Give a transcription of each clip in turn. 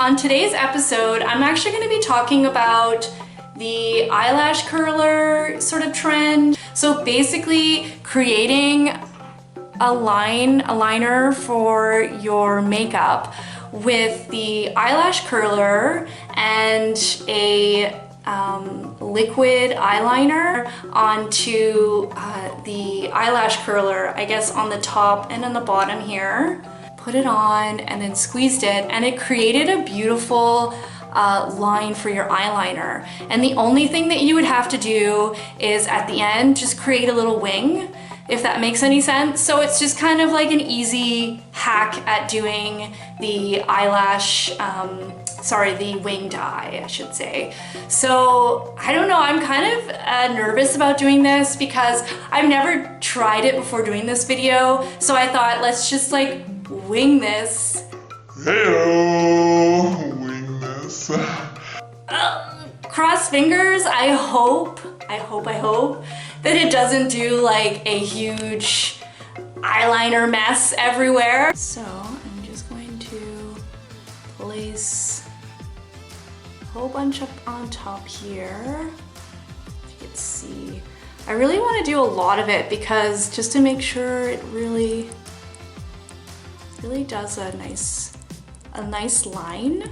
on today's episode, I'm actually going to be talking about the eyelash curler sort of trend. So basically creating a liner for your makeup with the eyelash curler and a liquid eyeliner onto the eyelash curler, I guess on the top and on the bottom here. Put it on and then squeezed it, and it created a beautiful line for your eyeliner. And the only thing that you would have to do is at the end just create a little wing, if that makes any sense. So it's just kind of like an easy hack at doing the eyelash, the wing dye, I should say. So I don't know, I'm kind of nervous about doing this because I've never tried it before doing this video. So I thought, let's just like wing this. Heyo, wing this. Cross fingers, I hope that it doesn't do like a huge eyeliner mess everywhere. So I'm just going to place a whole bunch up on top here. If you can see, I really want to do a lot of it because just to make sure it really does a nice line,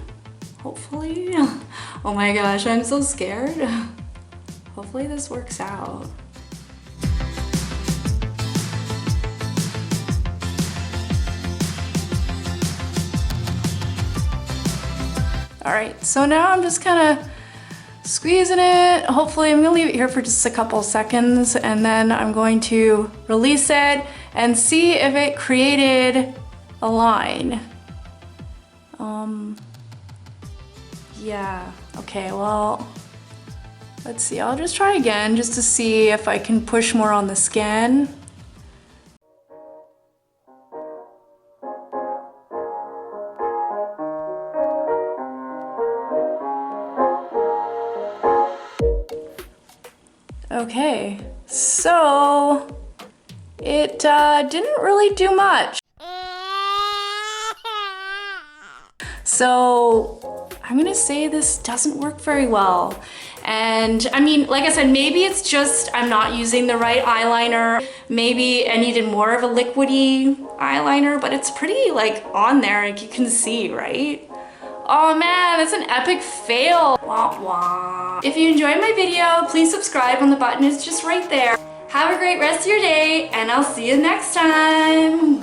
hopefully. Oh my gosh, I'm so scared. Hopefully this works out. All right, so now I'm just kind of squeezing it. Hopefully I'm gonna leave it here for just a couple seconds, and then I'm going to release it and see if it created a line. Yeah, okay, well, let's see, I'll just try again just to see if I can push more on the skin. Okay, so it didn't really do much. So I'm gonna say this doesn't work very well. And I mean, like I said, maybe it's just I'm not using the right eyeliner. Maybe I needed more of a liquidy eyeliner, but it's pretty like on there, like you can see, right? Oh man, that's an epic fail. Wah, wah. If you enjoyed my video, please subscribe on the button. It's just right there. Have a great rest of your day, and I'll see you next time.